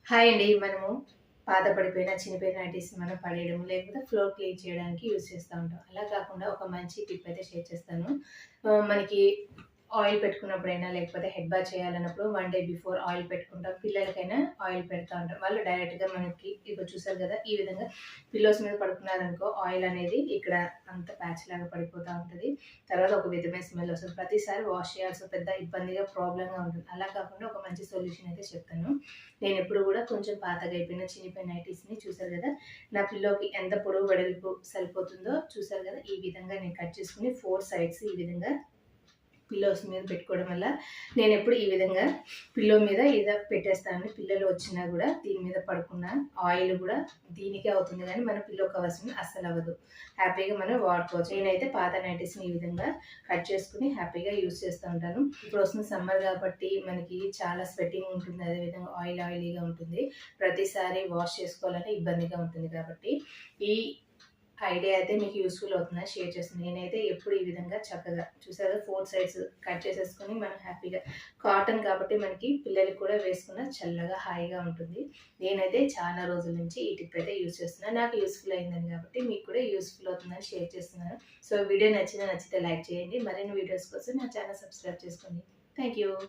Hi అండి. మనము పాత పడిపోయిన, చినిపోయిన నైటీస్ మనం పడేయడం, లేకపోతే ఫ్లోర్ క్లీన్ చేయడానికి యూజ్ చేస్తూ ఉంటాం. అలా కాకుండా ఒక మంచి టిప్ అయితే షేర్ చేస్తాను. మనకి ఆయిల్ పెట్టుకున్నప్పుడైనా, లేకపోతే హెడ్ బాత్ చేయాలన్నప్పుడు 1 డే బిఫోర్ ఆయిల్ పెట్టుకుంటాం. పిల్లలకైనా ఆయిల్ పెడతా ఉంటాం. వాళ్ళు డైరెక్ట్‌గా మనకి ఇగో చూసారు గదా! ఈ విధంగా పిల్లోస్ మీద పడుకున్నారనుకో ఆయిల్ అనేది ఇక్కడ అంత ప్యాచ్ లాగా పడిపోతా ఉంటది. తర్వాత ఒక విధమైన స్మెల్ వస్తది. ప్రతిసారి వాష్ చేయాల్సిన పెద్ద ఇబ్బందిగా, ప్రాబ్లమ్‌గా ఉంటుంది. అలా కాకుండా ఒక మంచి సొల్యూషన్ అయితే చెప్తాను. నేనెప్పుడు గూడా కొంచెం పాతగా అయిపోయిన, చినిగిపోయిన నైటీస్‌ని చూసారు గదా! నా పిల్లోకి ఎంత పొడవు, వెడల్పు సరిపోతుందో చూసారు గదా! ఈ విధంగా నేను కట్ చేసుకొని 4 సైడ్స్ ఈ విధంగా పిల్లోస్ మీద పెట్టుకోవడం వల్ల నేనెప్పుడు ఈ విధంగా పిల్లో మీద పెట్టేస్తాను. పిల్లలు వచ్చినా గూడా దీని మీద పడుకున్న ఆయిల్ గూడా దీనికే అవుతుంది గానీ మన పిల్లో కవర్స్ మీద అస్సలవ్వదు. హ్యాపీగా మనం వాడుకోవచ్చు. నేనైతే పాత నైటీస్‌ని ఈ విధంగా కట్ చేసుకొని హ్యాపీగా యూజ్ చేస్తూ ఉంటాను. ఇప్పుడు వస్తుంది సమ్మర్ కాబట్టి మనకి చాలా స్వెట్టింగ్ ఉంటుంది. అదేవిధంగా ఆయిలీగా ఉంటుంది. ప్రతిసారి వాష్ చేసుకోవాలంటే ఇబ్బందిగా ఉంటుంది కాబట్టి ఈ ఐడియా అయితే మీకు యూస్‌ఫుల్ అవుతుందని షేర్ చేస్తున్నాను. నేనైతే ఎప్పుడు ఈ విధంగా చక్కగా చూసారా 4 సైడ్స్ కట్ చేసేసుకొని మనం హ్యాపీగా కాటన్ కాబట్టి మనకి పిల్లలకి కూడా వేసుకున్న చల్లగా హాయిగా ఉంటుంది. నేనైతే చాలా రోజుల నుంచి ఈ టిప్ అయితే యూజ్ చేస్తున్నాను. నాకు యూస్‌ఫుల్ అయిందని కాబట్టి మీకు కూడా యూస్‌ఫుల్ అవుతుందని షేర్ చేస్తున్నాను. సో వీడియో నచ్చితే లైక్ చేయండి. మరిన్ని వీడియోస్ కోసం నా ఛానల్ సబ్స్క్రైబ్ చేసుకోండి. Thank you.